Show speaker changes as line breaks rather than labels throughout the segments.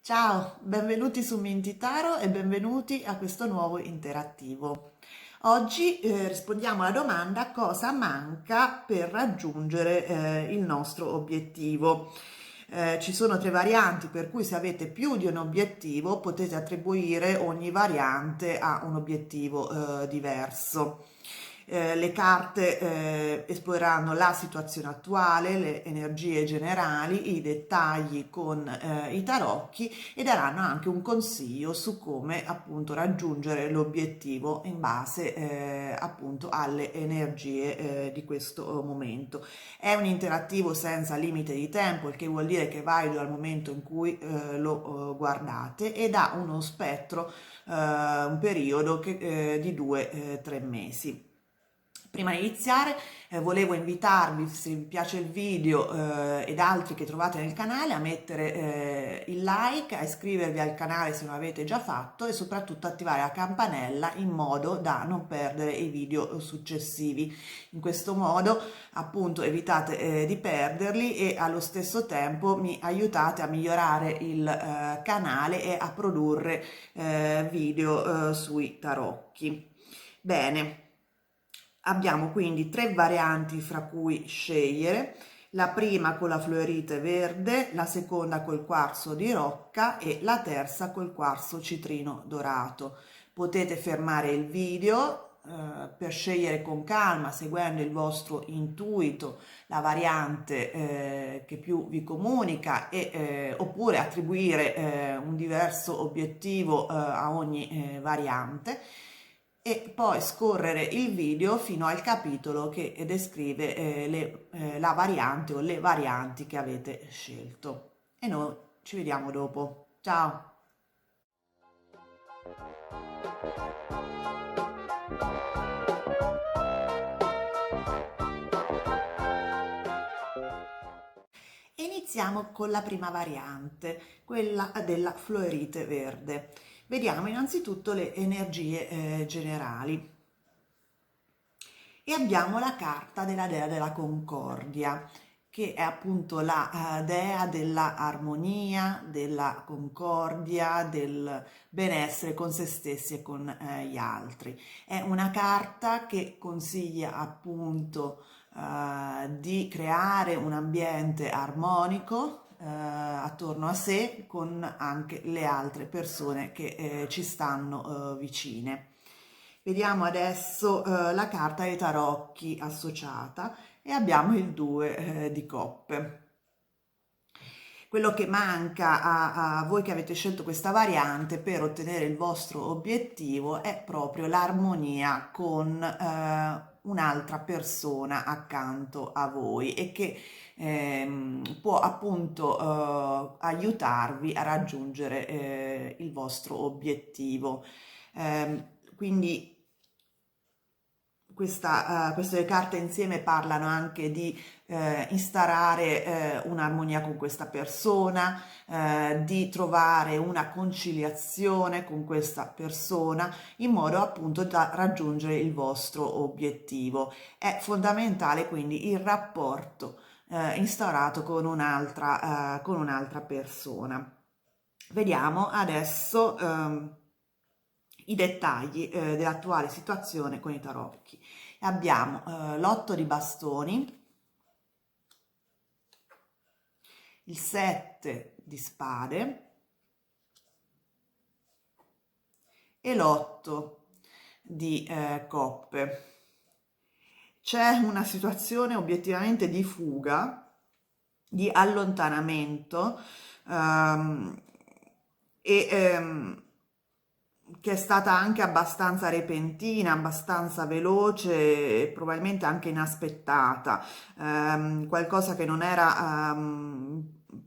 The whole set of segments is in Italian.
Ciao, benvenuti su Mintitaro e benvenuti a questo nuovo interattivo. Oggi rispondiamo alla domanda cosa manca per raggiungere il nostro obiettivo. Ci sono tre varianti per cui se avete più di un obiettivo potete attribuire ogni variante a un obiettivo diverso. Le carte esploreranno la situazione attuale, le energie generali, i dettagli con i tarocchi e daranno anche un consiglio su come appunto raggiungere l'obiettivo in base appunto alle energie di questo momento. È un interattivo senza limite di tempo, il che vuol dire che è valido dal momento in cui lo guardate ed ha uno spettro, un periodo di 2-3 mesi. Prima di iniziare volevo invitarvi, se vi piace il video ed altri che trovate nel canale, a mettere il like, a iscrivervi al canale se non l'avete già fatto e soprattutto attivare la campanella in modo da non perdere i video successivi. In questo modo appunto evitate di perderli e allo stesso tempo mi aiutate a migliorare il canale e a produrre video sui tarocchi. Bene. Abbiamo quindi tre varianti fra cui scegliere, la prima con la fluorite verde, la seconda col quarzo di rocca e la terza col quarzo citrino dorato. Potete fermare il video per scegliere con calma, seguendo il vostro intuito, la variante che più vi comunica oppure attribuire un diverso obiettivo a ogni variante e poi scorrere il video fino al capitolo che descrive la variante o le varianti che avete scelto. E noi ci vediamo dopo. Ciao! Iniziamo con la prima variante, quella della fluorite verde. Vediamo innanzitutto le energie generali. E abbiamo la carta della dea della concordia, che è appunto la dea della armonia, della concordia, del benessere con se stessi e con gli altri. È una carta che consiglia appunto di creare un ambiente armonico attorno a sé con anche le altre persone che ci stanno vicine. Vediamo adesso la carta dei tarocchi associata e abbiamo il 2 di coppe. Quello che manca a voi che avete scelto questa variante per ottenere il vostro obiettivo è proprio l'armonia con un'altra persona accanto a voi e che può appunto aiutarvi a raggiungere il vostro obiettivo. Quindi queste carte insieme parlano anche di instaurare un'armonia con questa persona, di trovare una conciliazione con questa persona in modo appunto da raggiungere il vostro obiettivo. È fondamentale quindi il rapporto instaurato con un'altra persona. Vediamo adesso i dettagli dell'attuale situazione con i tarocchi. Abbiamo l'8 di bastoni, il 7 di spade e l'8 di coppe. C'è una situazione obiettivamente di fuga, di allontanamento e che è stata anche abbastanza repentina, abbastanza veloce e probabilmente anche inaspettata, qualcosa che non era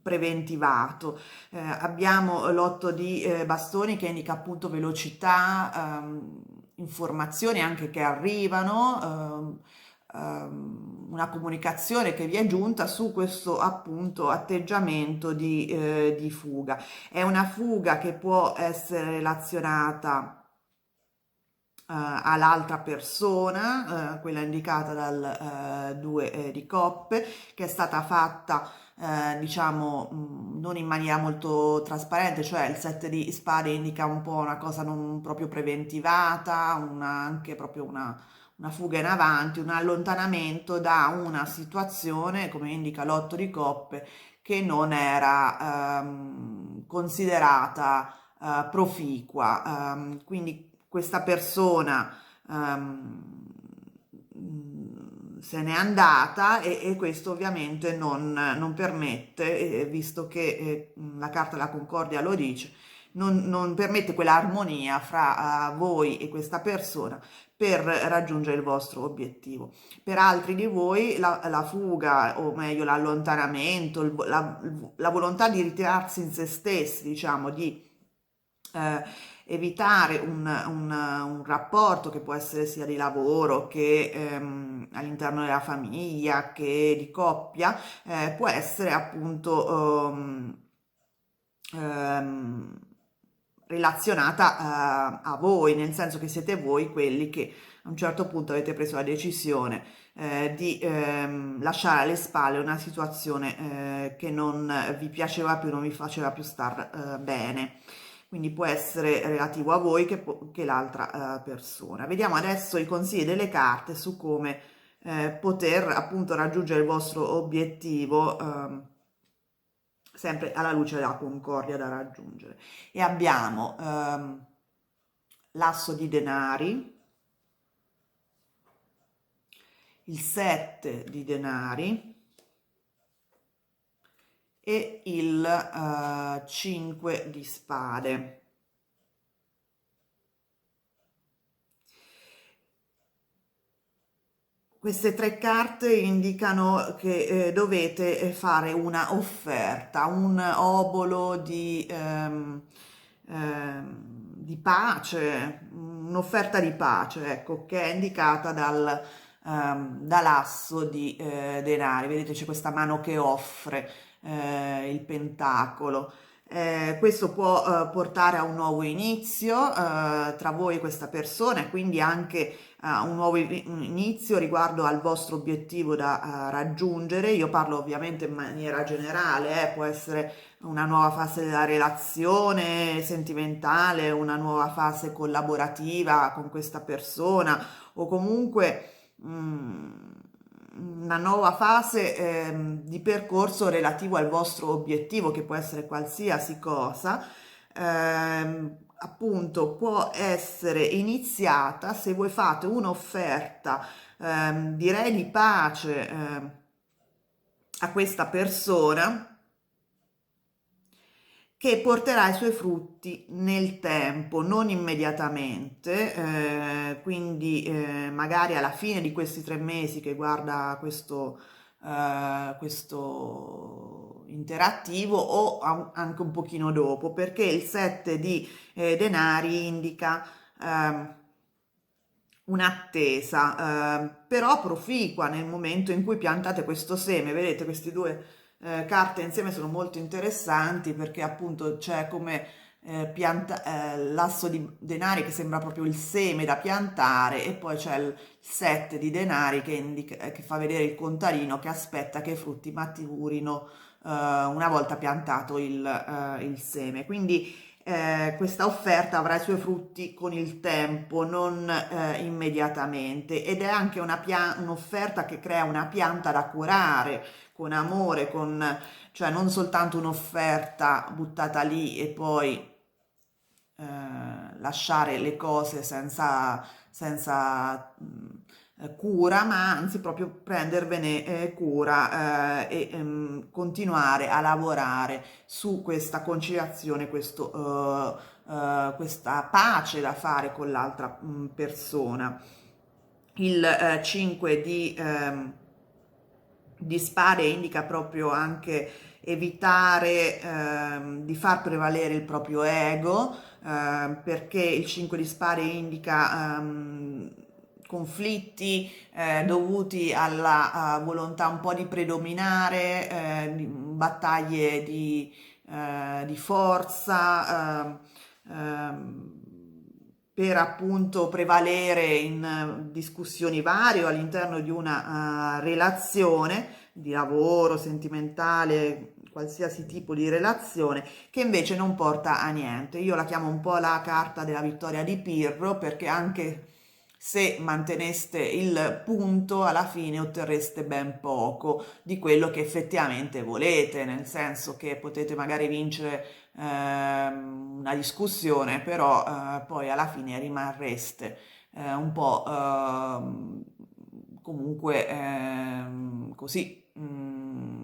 preventivato. Abbiamo l'otto di bastoni che indica appunto velocità, informazioni anche che arrivano, una comunicazione che vi è giunta su questo appunto atteggiamento di fuga. È una fuga che può essere relazionata all'altra persona, quella indicata dal 2 di coppe, che è stata fatta diciamo, non in maniera molto trasparente, cioè il 7 di spade indica un po' una cosa non proprio preventivata, anche proprio una fuga in avanti, un allontanamento da una situazione, come indica l'otto di coppe, che non era considerata proficua. Quindi questa persona se n'è andata e questo ovviamente non permette, visto che la carta della Concordia lo dice, non permette quell'armonia fra voi e questa persona per raggiungere il vostro obiettivo. Per altri di voi la fuga, o meglio l'allontanamento, la volontà di ritirarsi in se stessi, diciamo, di eh, evitare un rapporto che può essere sia di lavoro che all'interno della famiglia, che di coppia, può essere appunto ehm, relazionata a voi, nel senso che siete voi quelli che a un certo punto avete preso la decisione di lasciare alle spalle una situazione che non vi piaceva più, non vi faceva più star bene. Quindi può essere relativo a voi che l'altra persona. Vediamo adesso i consigli delle carte su come poter appunto raggiungere il vostro obiettivo, sempre alla luce della concordia da raggiungere. E abbiamo l'asso di denari, il 7 di denari e il 5 di spade. Queste tre carte indicano che dovete fare una offerta, un obolo di pace, un'offerta di pace, ecco, che è indicata dall'asso di denari. Vedete, c'è questa mano che offre il pentacolo. Questo può portare a un nuovo inizio tra voi e questa persona e quindi anche un nuovo inizio riguardo al vostro obiettivo da raggiungere. Io parlo ovviamente in maniera generale, può essere una nuova fase della relazione sentimentale, una nuova fase collaborativa con questa persona o comunque una nuova fase di percorso relativo al vostro obiettivo, che può essere qualsiasi cosa, appunto può essere iniziata se voi fate un'offerta, direi di pace, a questa persona che porterà i suoi frutti nel tempo, non immediatamente, quindi magari alla fine di questi 3 mesi che guarda questo interattivo o anche un pochino dopo, perché il 7 di denari indica un'attesa, però proficua nel momento in cui piantate questo seme. Vedete, questi due carte insieme sono molto interessanti perché appunto c'è come l'asso di denari che sembra proprio il seme da piantare e poi c'è il 7 di denari che fa vedere il contarino che aspetta che i frutti maturino una volta piantato il seme. Quindi questa offerta avrà i suoi frutti con il tempo, non immediatamente, ed è anche un'offerta che crea una pianta da curare con amore, cioè non soltanto un'offerta buttata lì e poi lasciare le cose senza cura, ma anzi proprio prendervene cura continuare a lavorare su questa conciliazione, questa pace da fare con l'altra persona. Il 5 di spade indica proprio anche evitare di far prevalere il proprio ego, perché il 5 di spade indica conflitti dovuti alla volontà un po' di predominare, battaglie di forza, per appunto prevalere in discussioni varie o all'interno di una relazione, di lavoro, sentimentale, qualsiasi tipo di relazione, che invece non porta a niente. Io la chiamo un po' la carta della vittoria di Pirro, perché anche se manteneste il punto, alla fine otterreste ben poco di quello che effettivamente volete, nel senso che potete magari vincere una discussione, però poi alla fine rimarreste un po' comunque così,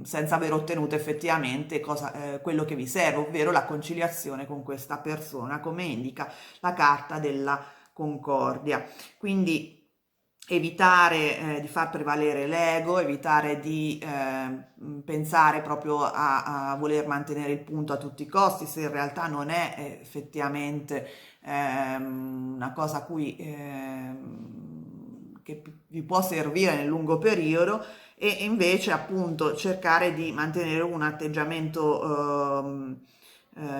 senza aver ottenuto effettivamente quello che vi serve, ovvero la conciliazione con questa persona, come indica la carta della concordia. Quindi evitare di far prevalere l'ego, evitare di pensare proprio a voler mantenere il punto a tutti i costi, se in realtà non è effettivamente una cosa a cui che vi può servire nel lungo periodo, e invece appunto cercare di mantenere un atteggiamento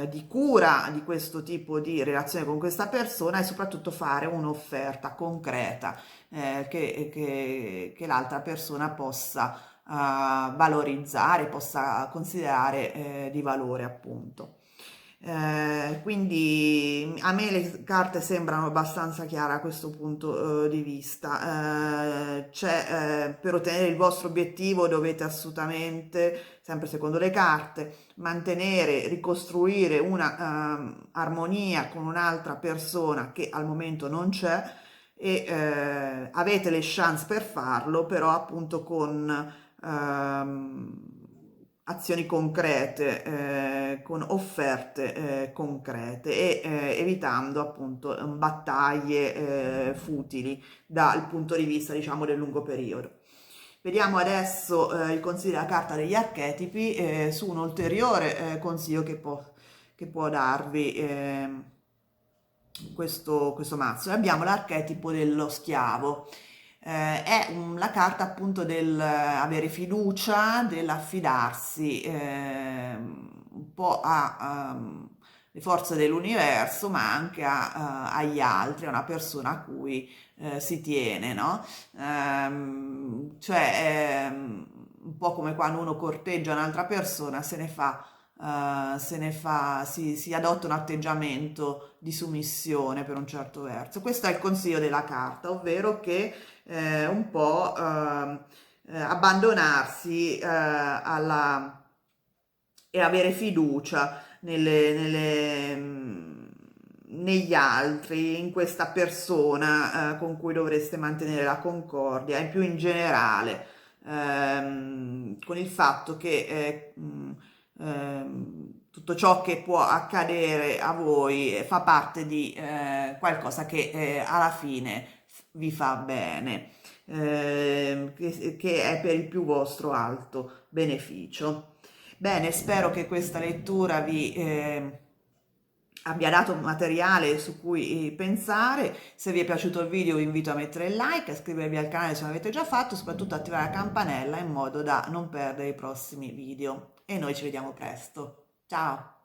di cura di questo tipo di relazione con questa persona, e soprattutto fare un'offerta concreta che l'altra persona possa valorizzare, possa considerare di valore appunto. Quindi a me le carte sembrano abbastanza chiare a questo punto di vista. Per ottenere il vostro obiettivo dovete assolutamente, sempre secondo le carte, mantenere, ricostruire una armonia con un'altra persona che al momento non c'è, e avete le chance per farlo, però appunto con azioni concrete, con offerte concrete, e evitando appunto battaglie futili dal punto di vista, diciamo, del lungo periodo. Vediamo adesso il consiglio della carta degli archetipi su un ulteriore consiglio che può darvi questo mazzo. E abbiamo l'archetipo dello schiavo. La carta appunto del avere fiducia, dell'affidarsi un po' le forze dell'universo, ma anche agli altri, a una persona a cui si tiene, no? Un po' come quando uno corteggia un'altra persona, si adotta un atteggiamento di sumissione per un certo verso. Questo è il consiglio della carta, ovvero che un po' abbandonarsi e avere fiducia negli altri, in questa persona con cui dovreste mantenere la concordia, e più in generale con il fatto che tutto ciò che può accadere a voi fa parte di qualcosa che alla fine vi fa bene, che è per il più vostro alto beneficio. Bene, spero che questa lettura vi abbia dato materiale su cui pensare. Se vi è piaciuto il video vi invito a mettere il like, a iscrivervi al canale se non l'avete già fatto, soprattutto attivare la campanella in modo da non perdere i prossimi video. E noi ci vediamo presto. Ciao!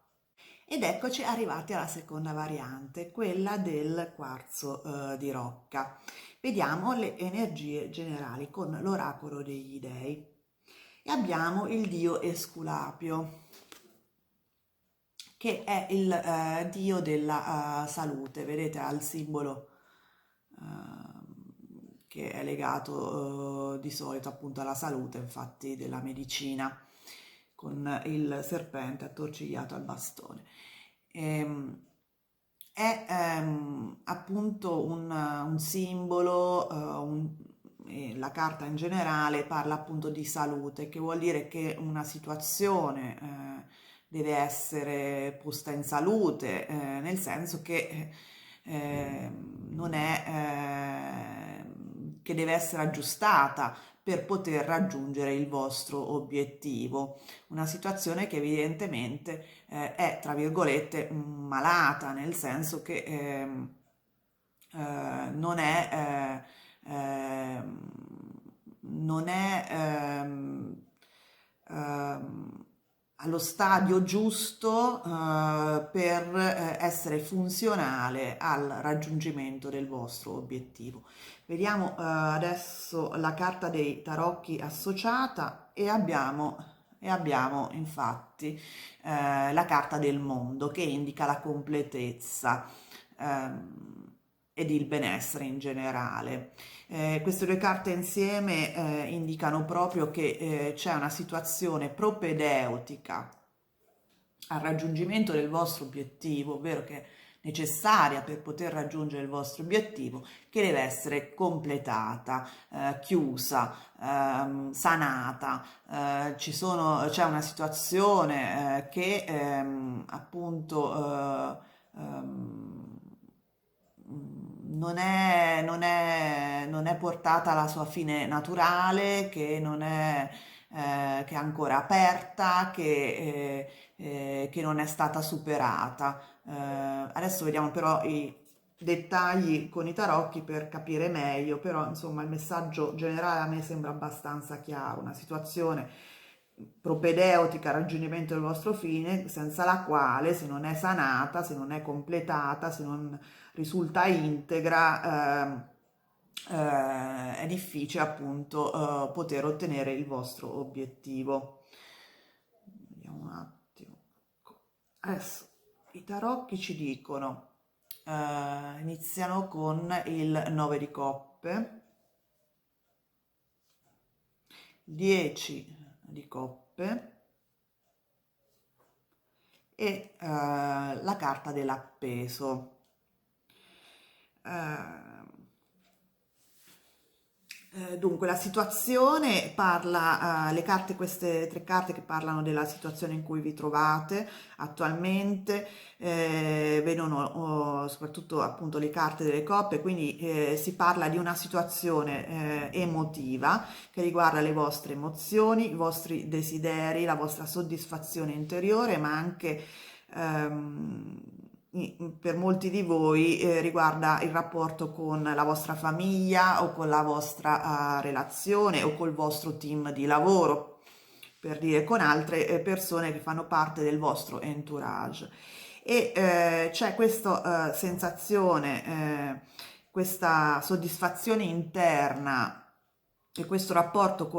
Ed eccoci arrivati alla seconda variante, quella del quarzo di rocca. Vediamo le energie generali con l'oracolo degli dei. E abbiamo il dio Esculapio, che è il dio della salute. Vedete, ha il simbolo che è legato di solito appunto alla salute, infatti della medicina, con il serpente attorcigliato al bastone. È appunto un simbolo, la carta in generale parla appunto di salute, che vuol dire che una situazione deve essere posta in salute, nel senso che non è che deve essere aggiustata per poter raggiungere il vostro obiettivo. Una situazione che evidentemente è, tra virgolette, malata, nel senso che non è, non è allo stadio giusto per essere funzionale al raggiungimento del vostro obiettivo. Vediamo adesso la carta dei tarocchi associata e abbiamo infatti la carta del mondo che indica la completezza ed il benessere in generale. Queste due carte insieme indicano proprio che c'è una situazione propedeutica al raggiungimento del vostro obiettivo, ovvero che è necessaria per poter raggiungere il vostro obiettivo, che deve essere completata, chiusa, sanata. C'è una situazione che appunto non è portata alla sua fine naturale, che non è, che è ancora aperta, che non è stata superata. Adesso vediamo però i dettagli con i tarocchi per capire meglio, però insomma il messaggio generale a me sembra abbastanza chiaro, una situazione propedeutica al raggiungimento del vostro fine, senza la quale, se non è sanata, se non è completata, se non risulta integra, è difficile appunto poter ottenere il vostro obiettivo. Vediamo un attimo. Adesso i tarocchi ci dicono, iniziano con il 9 di coppe, 10 di coppe e la carta dell'appeso. Dunque, la situazione parla, queste tre carte che parlano della situazione in cui vi trovate attualmente, vedono soprattutto appunto le carte delle coppe, quindi si parla di una situazione emotiva che riguarda le vostre emozioni, i vostri desideri, la vostra soddisfazione interiore, ma anche per molti di voi riguarda il rapporto con la vostra famiglia o con la vostra relazione o col vostro team di lavoro, per dire con altre persone che fanno parte del vostro entourage. E c'è questa sensazione, questa soddisfazione interna e questo rapporto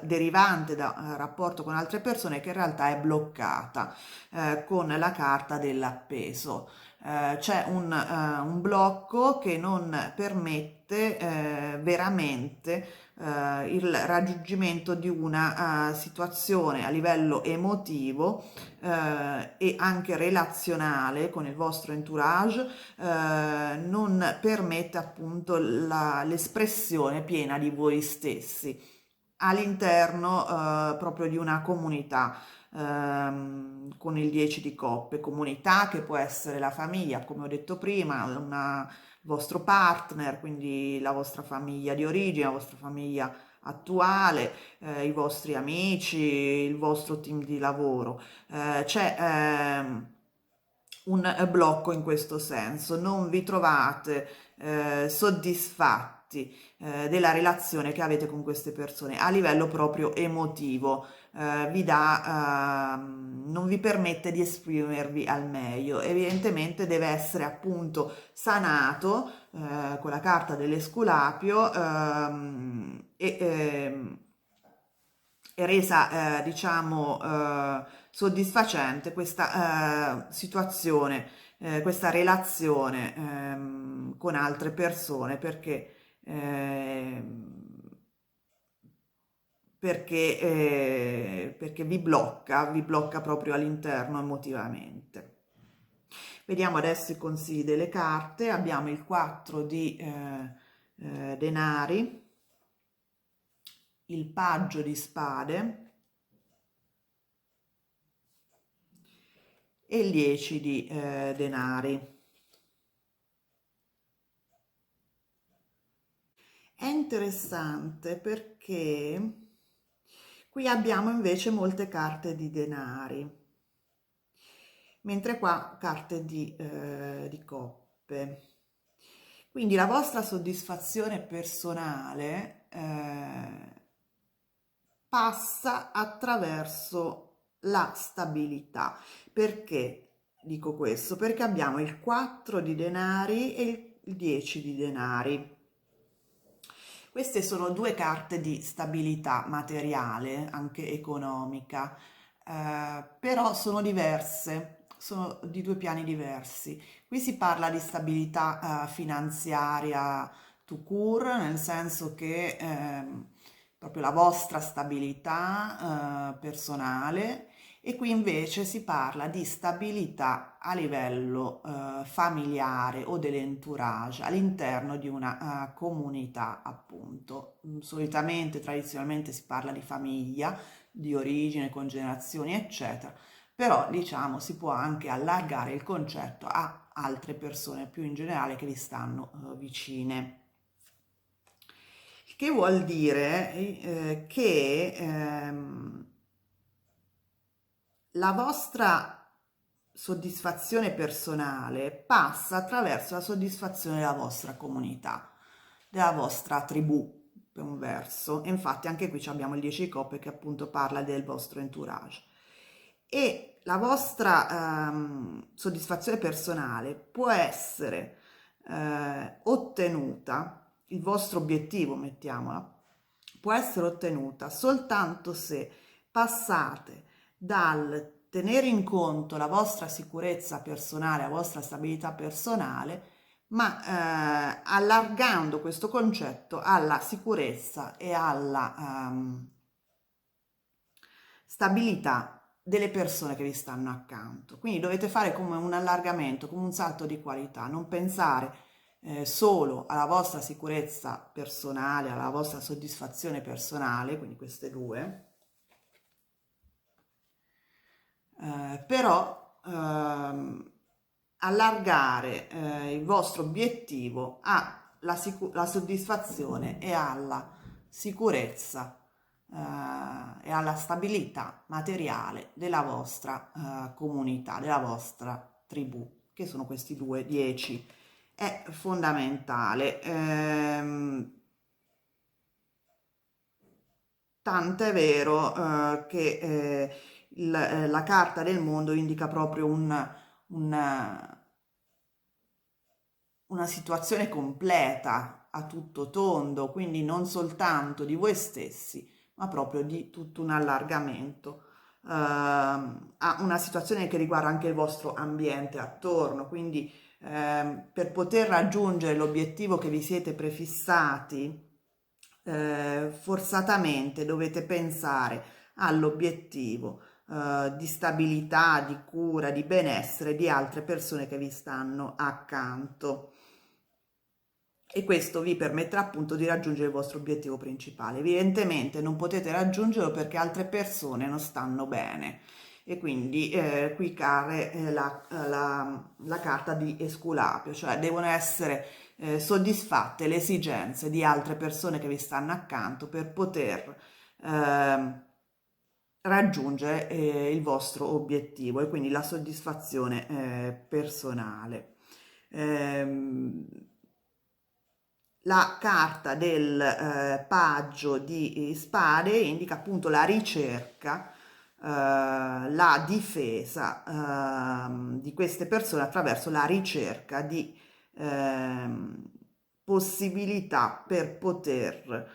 derivante da rapporto con altre persone che in realtà è bloccata con la carta dell'appeso. C'è un blocco che non permette veramente il raggiungimento di una situazione a livello emotivo e anche relazionale con il vostro entourage, non permette appunto l'espressione piena di voi stessi all'interno proprio di una comunità con il 10 di coppe, comunità che può essere la famiglia, come ho detto prima, il vostro partner, quindi la vostra famiglia di origine, la vostra famiglia attuale, i vostri amici, il vostro team di lavoro. C'è un blocco in questo senso, non vi trovate soddisfatti della relazione che avete con queste persone a livello proprio emotivo, non vi permette di esprimervi al meglio. Evidentemente deve essere appunto sanato con la carta dell'Esculapio e resa diciamo soddisfacente questa situazione, questa relazione con altre persone perché vi blocca proprio all'interno emotivamente. Vediamo adesso i consigli delle carte. Abbiamo il 4 di denari, il paggio di spade e il 10 di denari. È interessante perché qui abbiamo invece molte carte di denari, mentre qua carte di coppe. Quindi la vostra soddisfazione personale passa attraverso la stabilità. Perché dico questo? Perché abbiamo il 4 di denari e il 10 di denari. Queste sono due carte di stabilità materiale, anche economica, però sono diverse, sono di due piani diversi. Qui si parla di stabilità finanziaria tout court, nel senso che proprio la vostra stabilità personale, e qui invece si parla di stabilità a livello familiare o dell'entourage all'interno di una comunità, appunto. Solitamente, tradizionalmente si parla di famiglia, di origine, con generazioni, eccetera, però diciamo si può anche allargare il concetto a altre persone più in generale che vi stanno vicine. Il che vuol dire che la vostra soddisfazione personale passa attraverso la soddisfazione della vostra comunità, della vostra tribù, per un verso. E infatti anche qui abbiamo il 10 coppe che appunto parla del vostro entourage. E la vostra soddisfazione personale può essere ottenuta, il vostro obiettivo, mettiamola, può essere ottenuta soltanto se passate dal tenere in conto la vostra sicurezza personale, la vostra stabilità personale, ma allargando questo concetto alla sicurezza e alla stabilità delle persone che vi stanno accanto. Quindi dovete fare come un allargamento, come un salto di qualità, non pensare solo alla vostra sicurezza personale, alla vostra soddisfazione personale, quindi queste due, però allargare il vostro obiettivo alla soddisfazione e alla sicurezza e alla stabilità materiale della vostra comunità, della vostra tribù, che sono questi due 10. È fondamentale. Tant'è vero che la carta del mondo indica proprio una, una situazione completa, a tutto tondo, quindi non soltanto di voi stessi, ma proprio di tutto un allargamento a una situazione che riguarda anche il vostro ambiente attorno, quindi per poter raggiungere l'obiettivo che vi siete prefissati, forzatamente dovete pensare all'obiettivo di stabilità, di cura, di benessere di altre persone che vi stanno accanto. E questo vi permetterà appunto di raggiungere il vostro obiettivo principale. Evidentemente non potete raggiungerlo perché altre persone non stanno bene, e quindi qui cade la carta di Esculapio, cioè devono essere soddisfatte le esigenze di altre persone che vi stanno accanto per poter raggiungere il vostro obiettivo, e quindi la soddisfazione personale. La carta del paggio di spade indica appunto la ricerca, la difesa di queste persone attraverso la ricerca di possibilità per poter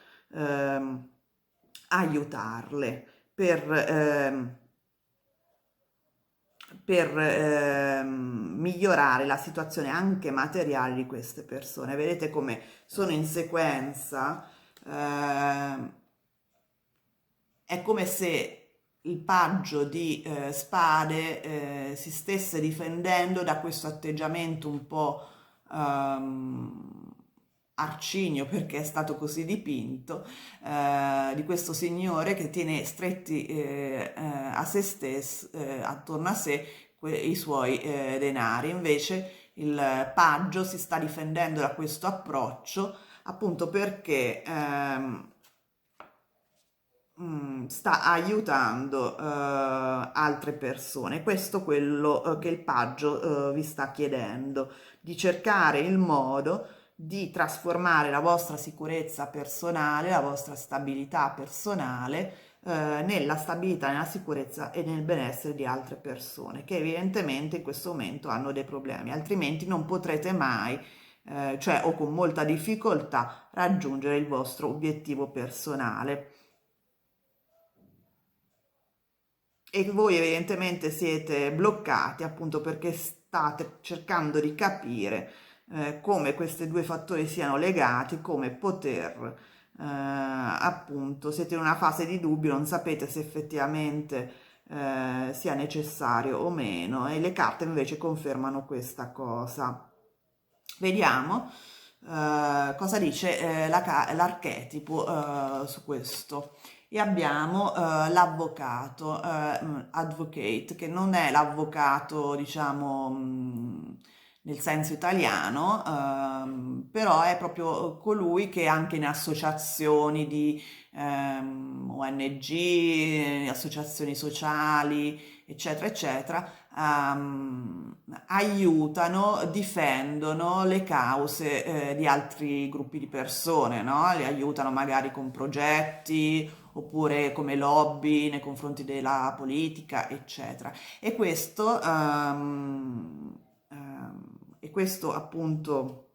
aiutarle, per migliorare la situazione anche materiale di queste persone. Vedete come sono in sequenza, è come se il paggio di spade si stesse difendendo da questo atteggiamento un po' arcigno, perché è stato così dipinto, di questo signore che tiene stretti a se stesso, attorno a sé, i suoi denari. Invece il paggio si sta difendendo da questo approccio, appunto perché sta aiutando altre persone. Questo è quello che il paggio vi sta chiedendo, di cercare il modo di trasformare la vostra sicurezza personale, la vostra stabilità personale nella stabilità, nella sicurezza e nel benessere di altre persone che evidentemente in questo momento hanno dei problemi, altrimenti non potrete mai, cioè o con molta difficoltà, raggiungere il vostro obiettivo personale. E voi evidentemente siete bloccati appunto perché state cercando di capire come questi due fattori siano legati, come poter appunto, siete in una fase di dubbio, non sapete se effettivamente sia necessario o meno e le carte invece confermano questa cosa. Vediamo cosa dice l'archetipo su questo. E abbiamo l'avvocato, advocate, che non è l'avvocato, diciamo, nel senso italiano, però è proprio colui che anche in associazioni di ONG, associazioni sociali, eccetera, eccetera, aiutano, difendono le cause di altri gruppi di persone, no? Le aiutano magari con progetti oppure come lobby nei confronti della politica, eccetera. E questo appunto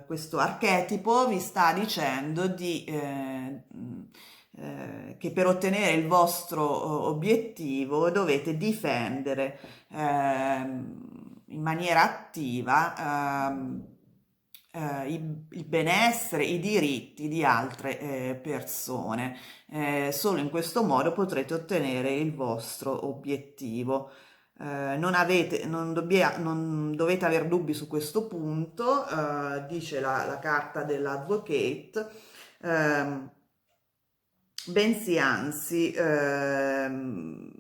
questo archetipo vi sta dicendo che per ottenere il vostro obiettivo dovete difendere in maniera attiva il benessere, i diritti di altre persone. Solo in questo modo potrete ottenere il vostro obiettivo. Non dovete avere dubbi su questo punto, dice la carta dell'advocate, ehm, bensì anzi ehm,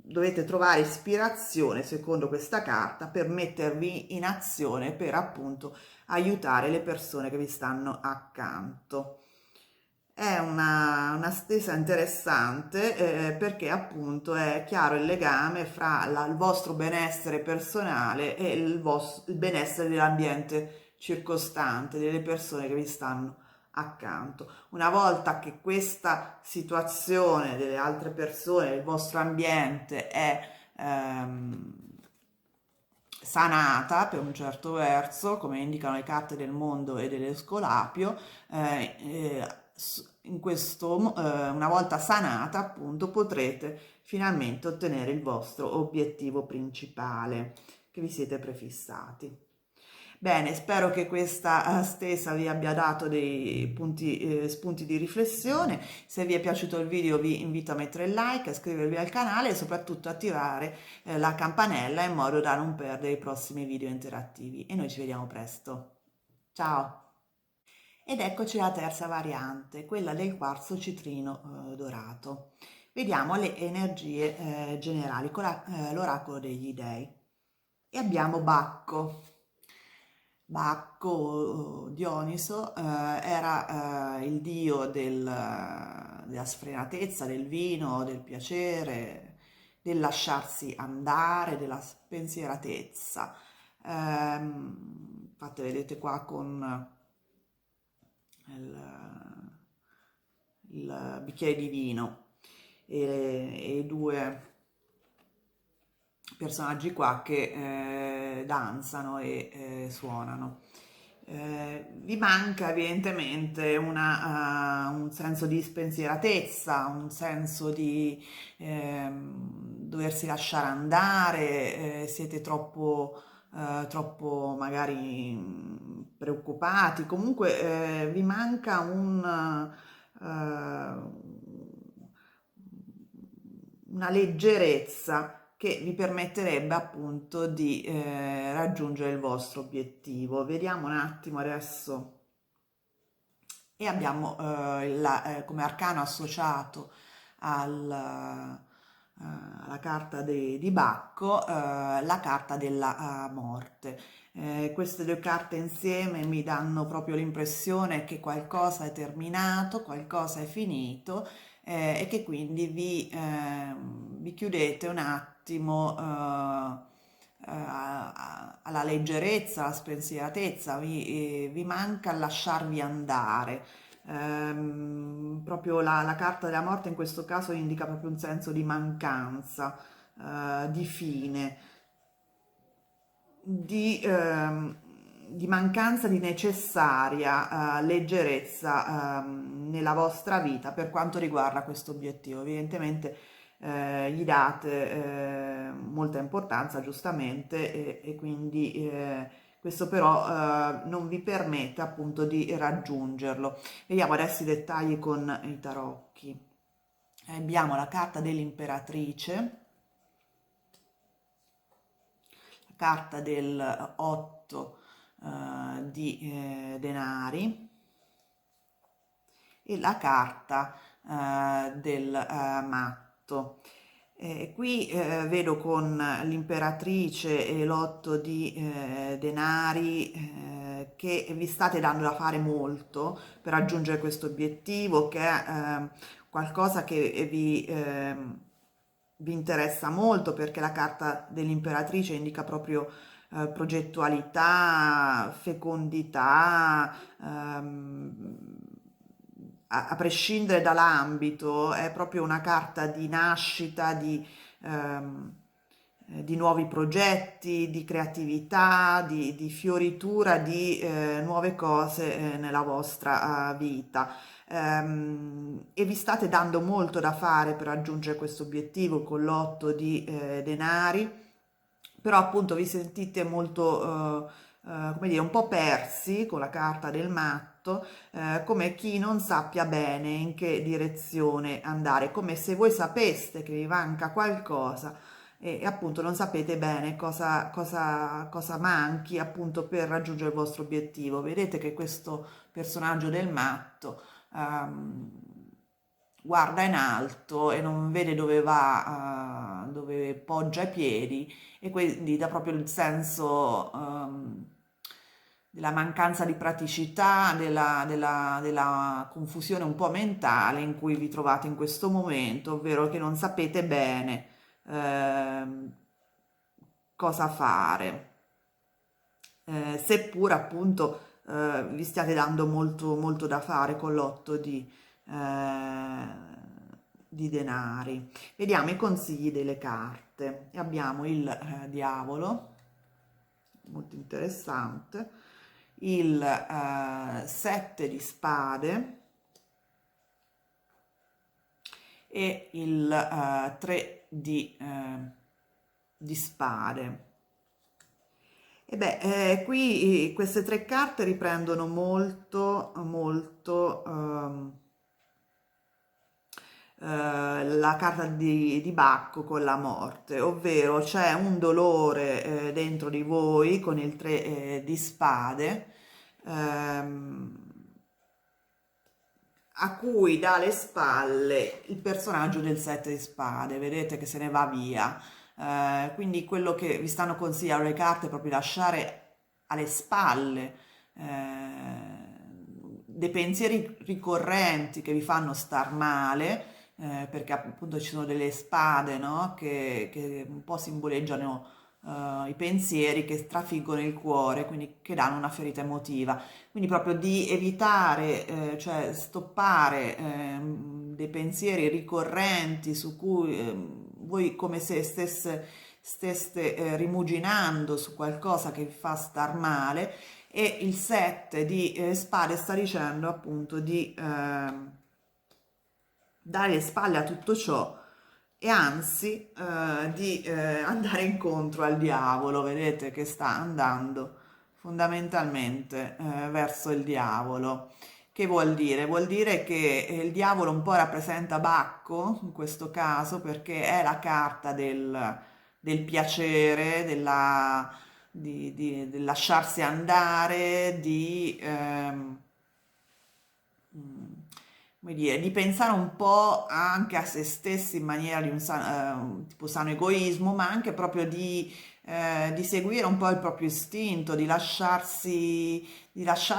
dovete trovare ispirazione, secondo questa carta, per mettervi in azione per appunto aiutare le persone che vi stanno accanto. È una stesa interessante perché appunto è chiaro il legame fra il vostro benessere personale e il benessere dell'ambiente circostante, delle persone che vi stanno accanto. Una volta che questa situazione delle altre persone, del vostro ambiente è sanata per un certo verso, come indicano le carte del mondo e dell'Escolapio, una volta sanata, appunto, potrete finalmente ottenere il vostro obiettivo principale che vi siete prefissati. Bene, spero che questa stesa vi abbia dato dei spunti di riflessione. Se vi è piaciuto il video vi invito a mettere il like, a iscrivervi al canale e soprattutto attivare la campanella in modo da non perdere i prossimi video interattivi. E noi ci vediamo presto. Ciao! Ed eccoci alla terza variante, quella del quarzo citrino dorato. Vediamo le energie generali con l'oracolo degli dei. E abbiamo Bacco. Bacco, Dioniso, era il dio della sfrenatezza, del vino, del piacere, del lasciarsi andare, della spensieratezza. Infatti vedete qua con il bicchiere di vino e i due personaggi qua che danzano e suonano. Vi manca evidentemente un senso di spensieratezza, un senso di doversi lasciare andare, siete troppo magari preoccupati, comunque vi manca una leggerezza che vi permetterebbe appunto di raggiungere il vostro obiettivo. Vediamo un attimo adesso. E abbiamo come arcano associato alla carta di Bacco la carta della morte. Queste due carte insieme mi danno proprio l'impressione che qualcosa è terminato, qualcosa è finito e che quindi vi chiudete un attimo alla leggerezza, alla spensieratezza, vi manca il lasciarvi andare. Proprio la carta della morte in questo caso indica proprio un senso di mancanza, di fine, di, di mancanza di necessaria leggerezza nella vostra vita per quanto riguarda questo obiettivo. Evidentemente gli date molta importanza, giustamente, e quindi questo però non vi permette appunto di raggiungerlo. Vediamo adesso i dettagli con i tarocchi. Abbiamo la carta dell'imperatrice, carta del 8 di denari e la carta del matto. Qui vedo con l'imperatrice e l'8 di denari che vi state dando da fare molto per raggiungere questo obiettivo, che è qualcosa che vi interessa molto, perché la carta dell'imperatrice indica proprio progettualità, fecondità, a prescindere dall'ambito, è proprio una carta di nascita, di nuovi progetti, di creatività, di fioritura di nuove cose nella vostra vita. E vi state dando molto da fare per raggiungere questo obiettivo con l'8 di denari, però appunto vi sentite molto, come dire, un po' persi con la carta del matto, come chi non sappia bene in che direzione andare, come se voi sapeste che vi manca qualcosa e appunto non sapete bene cosa manchi appunto per raggiungere il vostro obiettivo. Vedete che questo personaggio del matto guarda in alto e non vede dove va, dove poggia i piedi, e quindi dà proprio il senso della mancanza di praticità, della confusione un po' mentale in cui vi trovate in questo momento, ovvero che non sapete bene ehm, cosa fare, seppur appunto vi stiate dando molto da fare con l'8 di denari. Vediamo i consigli delle carte. E abbiamo il diavolo, molto interessante, il 7 di spade e il 3 di spade. E beh, qui queste tre carte riprendono molto la carta di Bacco con la morte, ovvero c'è un dolore dentro di voi con il 3 di spade, ehm, a cui dà le spalle il personaggio del 7 di spade, vedete che se ne va via. Quindi quello che vi stanno consigliando le carte è proprio lasciare alle spalle dei pensieri ricorrenti che vi fanno star male, perché appunto ci sono delle spade, no? Che un po' simboleggiano i pensieri che trafiggono il cuore, quindi che danno una ferita emotiva. Quindi proprio di evitare, cioè stoppare dei pensieri ricorrenti su cui voi come se steste rimuginando su qualcosa che vi fa star male, e il 7 di spade sta dicendo appunto di dare le spalle a tutto ciò e anzi di andare incontro al diavolo. Vedete che sta andando fondamentalmente verso il diavolo. Che vuol dire? Vuol dire che il diavolo un po' rappresenta Bacco in questo caso, perché è la carta del piacere, del lasciarsi andare, come dire, di pensare un po' anche a se stessi in maniera di un tipo sano egoismo, ma anche proprio di seguire un po' il proprio istinto, di lasciare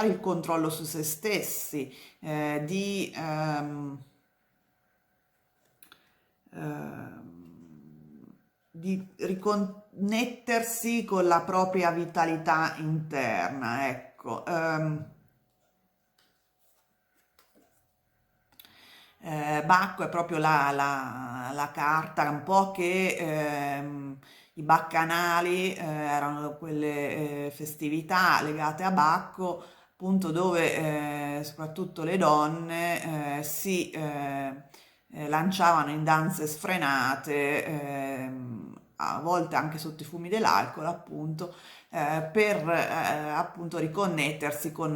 il controllo su se stessi, ehm, di connettersi con la propria vitalità interna, ecco. Bacco è proprio la carta un po' che i baccanali erano quelle festività legate a Bacco, appunto dove soprattutto le donne si lanciavano in danze sfrenate, a volte anche sotto i fumi dell'alcol, appunto, per appunto riconnettersi con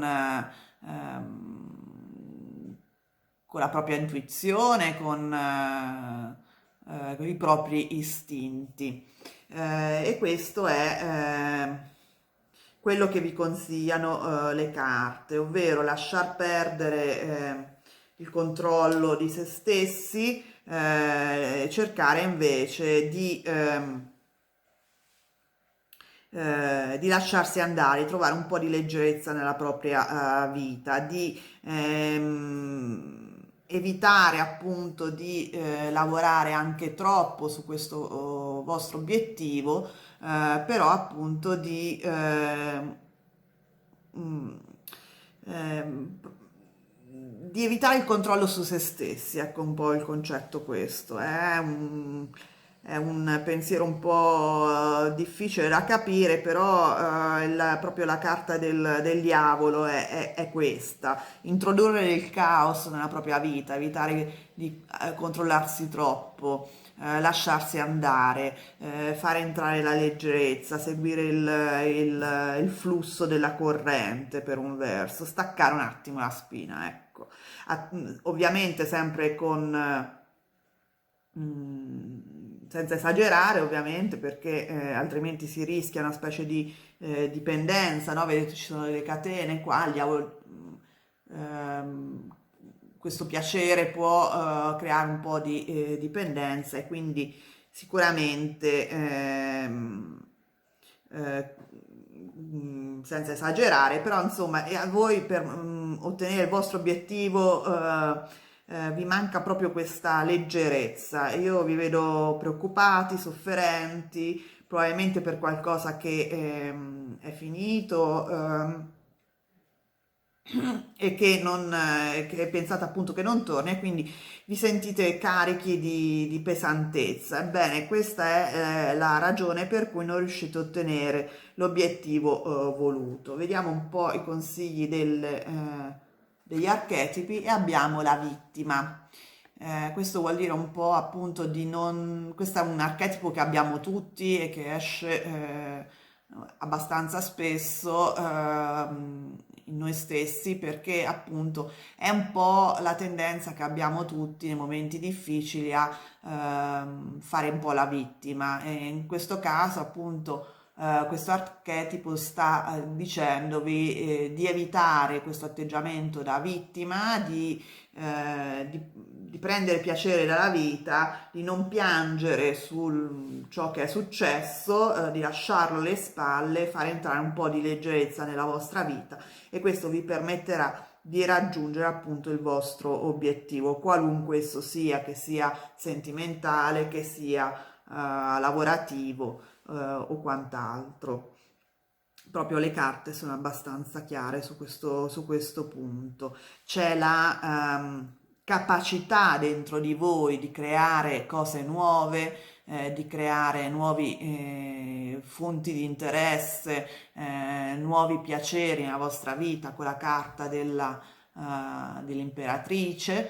la propria intuizione, con i propri istinti. E questo è quello che vi consigliano le carte, ovvero lasciar perdere il controllo di se stessi, cercare invece di lasciarsi andare, di trovare un po' di leggerezza nella propria vita, di evitare appunto di lavorare anche troppo su questo vostro obiettivo, però appunto mm, ehm, di evitare il controllo su se stessi, ecco un po' il concetto questo. È un pensiero un po' difficile da capire, però proprio la carta del diavolo è questa: introdurre il caos nella propria vita, evitare di controllarsi troppo, lasciarsi andare, fare entrare la leggerezza, seguire il flusso della corrente per un verso, staccare un attimo la spina, ecco. Ovviamente sempre senza esagerare ovviamente, perché altrimenti si rischia una specie di dipendenza, no? Vedete, ci sono delle catene qua, ehm, questo piacere può creare un po' di dipendenza, e quindi sicuramente eh, senza esagerare, però insomma, e a voi per ottenere il vostro obiettivo vi manca proprio questa leggerezza. Io vi vedo preoccupati, sofferenti, probabilmente per qualcosa che è finito. E che, non, che pensate appunto che non torni, e quindi vi sentite carichi di pesantezza. Ebbene, questa è la ragione per cui non riuscite a ottenere l'obiettivo voluto. Vediamo un po' i consigli degli archetipi, e abbiamo la vittima. Questo vuol dire un po' appunto di non... Questo è un archetipo che abbiamo tutti e che esce abbastanza spesso in noi stessi, perché appunto è un po' la tendenza che abbiamo tutti nei momenti difficili a fare un po' la vittima, e in questo caso appunto questo archetipo sta dicendovi di evitare questo atteggiamento da vittima, di prendere piacere dalla vita, di non piangere su ciò che è successo, di lasciarlo alle spalle, fare entrare un po' di leggerezza nella vostra vita, e questo vi permetterà di raggiungere appunto il vostro obiettivo, qualunque esso sia, che sia sentimentale, che sia lavorativo o quant'altro. Proprio le carte sono abbastanza chiare su questo punto. C'è la capacità dentro di voi di creare cose nuove, di creare nuovi fonti di interesse, nuovi piaceri nella vostra vita, con la carta dell'imperatrice.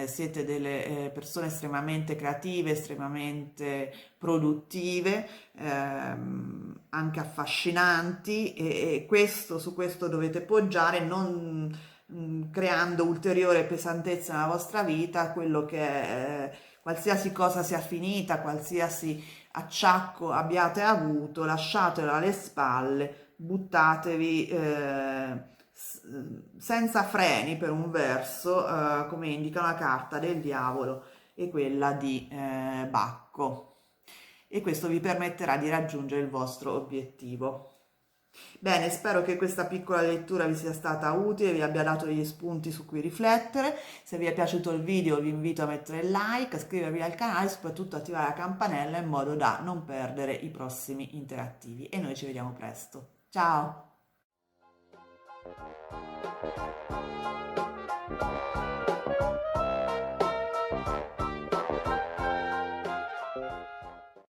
Siete delle persone estremamente creative, estremamente produttive, anche affascinanti, e questo, su questo dovete poggiare, non creando ulteriore pesantezza nella vostra vita. Quello che è, qualsiasi cosa sia finita, qualsiasi acciacco abbiate avuto, lasciatelo alle spalle, buttatevi senza freni per un verso, come indica la carta del diavolo e quella di Bacco, e questo vi permetterà di raggiungere il vostro obiettivo. Bene, spero che questa piccola lettura vi sia stata utile, vi abbia dato degli spunti su cui riflettere. Se vi è piaciuto il video vi invito a mettere il like, a iscrivervi al canale e soprattutto attivare la campanella in modo da non perdere i prossimi interattivi. E noi ci vediamo presto. Ciao!